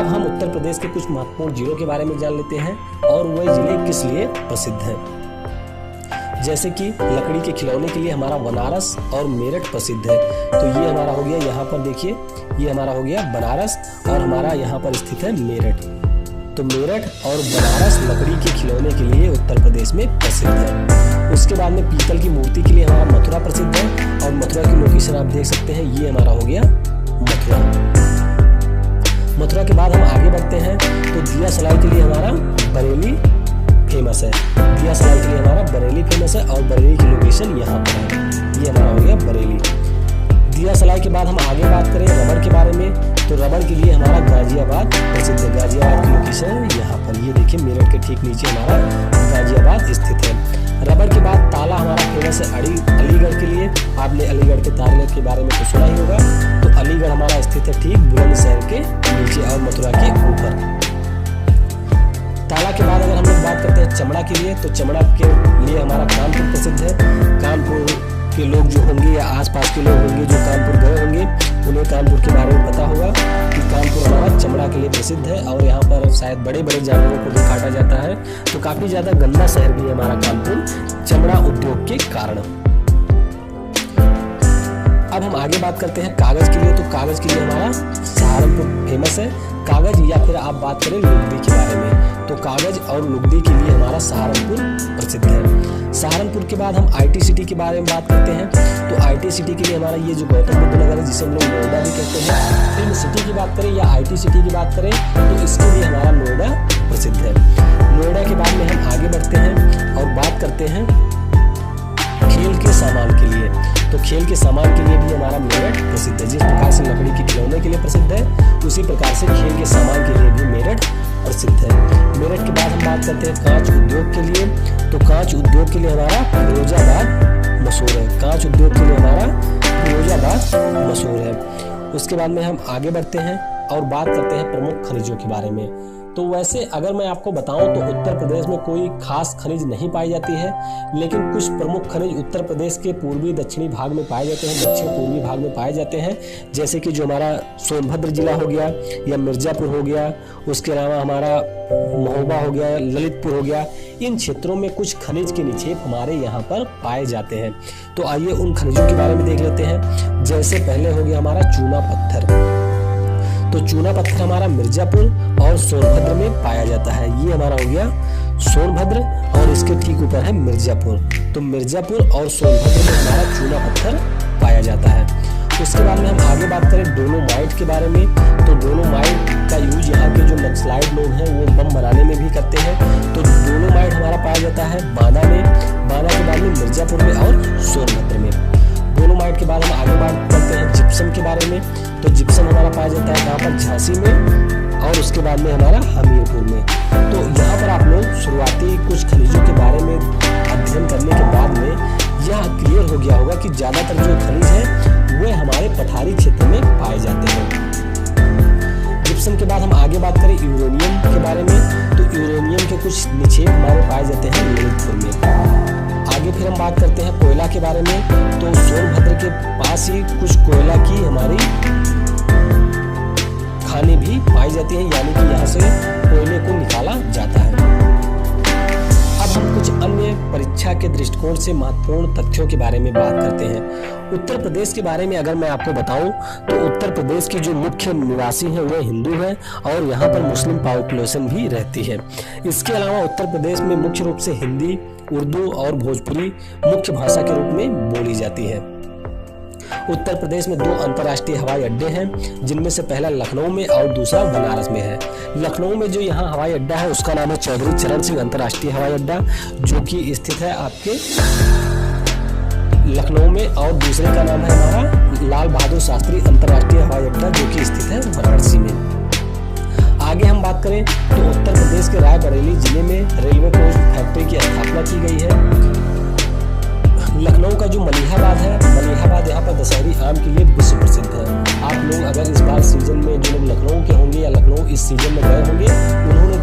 अब हम उत्तर प्रदेश के कुछ महत्वपूर्ण जिलों के बारे में जान लेते हैं और वह जिले किस लिए प्रसिद्ध हैं। जैसे कि लकड़ी के खिलौने के लिए हमारा बनारस और मेरठ प्रसिद्ध है। तो ये हमारा हो गया, यहाँ पर देखिए, ये हमारा हो गया बनारस और हमारा यहाँ पर स्थित है मेरठ। तो मेरठ और बनारस लकड़ी के खिलौने के लिए उत्तर प्रदेश में प्रसिद्ध है। उसके बाद में पीतल की मूर्ति के लिए हमारा मथुरा प्रसिद्ध है और मथुरा की लोकेशन आप देख सकते हैं, ये हमारा हो गया मथुरा। मथुरा के बाद हम आगे बढ़ते हैं तो दिया सलाई के लिए हमारा बरेली फेमस है। दिया सलाई के लिए हमारा बरेली फेमस है और बरेली की लोकेशन यहाँ पर है, ये हमारा हो गया बरेली। दिया सलाई के बाद हम आगे बात करें रबड़ के बारे में, तो रबड़ के लिए हमारा गाजियाबाद प्रसिद्ध है। गाजियाबाद की लोकेशन है यहाँ पर, ये देखिए मेरठ के ठीक नीचे हमारा गाजियाबाद स्थित है। रबड़ के बाद ताला हमारा फेमस है अलीगढ़ के लिए। आपने अलीगढ़ के ताले के बारे में तो सुना ही होगा। तो अलीगढ़ हमारा स्थित है ठीक बुलंदशहर के नीचे और मथुरा के ऊपर। ताला के बाद अगर हम लोग बात करते हैं चमड़ा के लिए, तो चमड़ा के लिए हमारा कानपुर प्रसिद्ध है। कानपुर के लोग जो होंगे या आसपास के लोग होंगे जो कानपुर गए होंगे, उन्हें कानपुर के बारे में पता होगा कि कानपुर हमारा चमड़ा के लिए प्रसिद्ध है और यहाँ पर शायद बड़े बड़े जानवरों को भी काटा जाता है। तो काफी ज्यादा गंदा शहर भी है हमारा कानपुर चमड़ा उद्योग के कारण। अब हम आगे बात करते हैं कागज के लिए, तो कागज के लिए हमारा सहारनपुर फेमस है। कागज या फिर आप बात करें लुगदी के बारे में, तो कागज और लुगदी के लिए हमारा सहारनपुर प्रसिद्ध है। सहारनपुर के बाद हम IT सिटी के बारे में बात करते हैं, तो IT सिटी के लिए हमारा ये जो गौतम बुद्ध नगर है, जिसे हम लोग नोएडा भी कहते हैं। फिल्म सिटी की बात करें या IT सिटी की बात करें, तो इसके लिए हमारा नोएडा प्रसिद्ध है। नोएडा के बाद में हम आगे बढ़ते हैं और बात करते हैं खेल के सामान के लिए, तो खेल के सामान के लिए भी हमारा मेरठ प्रसिद्ध है। जिस प्रकार से लकड़ी के खिलौने के लिए प्रसिद्ध है, उसी प्रकार से खेल के सामान के लिए भी मेरठ प्रसिद्ध है। मेरठ के बाद हम बात करते हैं कांच उद्योग के लिए, तो कांच उद्योग के लिए हमारा फिरोजाबाद मशहूर है। कांच उद्योग के लिए हमारा फिरोजाबाद मशहूर है। उसके बाद में हम आगे बढ़ते हैं और बात करते हैं प्रमुख खनिजों के बारे में। तो वैसे अगर मैं आपको बताऊं तो उत्तर प्रदेश में कोई खास खनिज नहीं पाई जाती है, लेकिन कुछ प्रमुख खनिज उत्तर प्रदेश के पूर्वी दक्षिणी भाग में पाए जाते हैं, दक्षिण पूर्वी भाग में पाए जाते हैं। जैसे कि जो हमारा सोनभद्र जिला हो गया या मिर्जापुर हो गया, उसके अलावा हमारा महोबा हो गया, ललितपुर हो गया, इन क्षेत्रों में कुछ खनिज के निक्षेप हमारे यहाँ पर पाए जाते हैं। तो आइए उन खनिजों के बारे में देख लेते हैं। जैसे पहले हो गया हमारा चूना पत्थर। तो चूना पत्थर हमारा मिर्जापुर और सोनभद्र में पाया जाता है। ये हमारा हो गया सोनभद्र और इसके ठीक ऊपर है मिर्जापुर। तो मिर्जापुर और सोनभद्र में हमारा चूना पत्थर पाया जाता है। उसके बाद में हम आगे बात करें डोलोमाइट के बारे में। तो डोलोमाइट का यूज यहाँ के जो नक्सलाइट लोग हैं वो बम बनाने में भी करते हैं। तो डोलोमाइट हमारा पाया जाता है बांदा में, बांदा के बाद में मिर्जापुर में और सोनभद्र में। डोलोमाइट के बाद हम आगे बात करते हैं जिप्सम के बारे में। तो जिप्सम हमारा पाया जाता है कहाँ पर, झांसी में और उसके बाद में हमारा हमीरपुर में। तो यहाँ पर आप लोग शुरुआती कुछ खनिजों के बारे में अध्ययन करने के बाद में यह क्लियर हो गया होगा कि ज्यादातर जो खनिज है वे हमारे पठारी क्षेत्र में पाए जाते हैं। जिप्सम के बाद हम आगे बात करें यूरेनियम के बारे में। तो यूरेनियम के कुछ निक्षेप हमारे पाए जाते हैं ललितपुर में। आगे फिर हम बात करते हैं कोयला के बारे में। तो सोनभद्र के पास ही कुछ कोयला की हमारी खानें भी पाई जाती हैं, यानी कि यहाँ से कोयले को निकाला जाता है। अब हम कुछ अन्य परीक्षा के दृष्टिकोण से महत्वपूर्ण तथ्यों के बारे में बात करते हैं। उत्तर प्रदेश के बारे में अगर मैं आपको बताऊं तो उत्तर प्रदेश के जो मुख्य निवासी हैं वो हिंदू हैं और यहाँ पर मुस्लिम पॉपुलेशन भी रहती है। इसके अलावा उत्तर प्रदेश में मुख्य रूप से हिंदी, उर्दू और भोजपुरी मुख्य भाषा के रूप में बोली जाती है। उत्तर प्रदेश में 2 अंतर्राष्ट्रीय हवाई अड्डे हैं, जिनमें से पहला लखनऊ में और दूसरा बनारस में है। लखनऊ में जो यहाँ हवाई अड्डा है उसका नाम है चौधरी चरण सिंह अंतर्राष्ट्रीय हवाई अड्डा, जो कि स्थित है आपके लखनऊ में, और दूसरे का नाम है हमारा लाल बहादुर शास्त्री अंतर्राष्ट्रीय हवाई अड्डा, जो कि स्थित है वाराणसी में। आगे हम बात करें तो उत्तर प्रदेश के रायबरेली जिले में रेलवे कोच फैक्ट्री की स्थापना की गई है। लखनऊ का जो मलिहाबाद है, मलिहाबाद यहाँ पर दशहरी आम के लिए विश्व प्रसिद्ध है। आप लोग अगर इस बार सीजन में जो लोग लखनऊ के होंगे या लखनऊ इस सीजन में गए होंगे, उन्होंने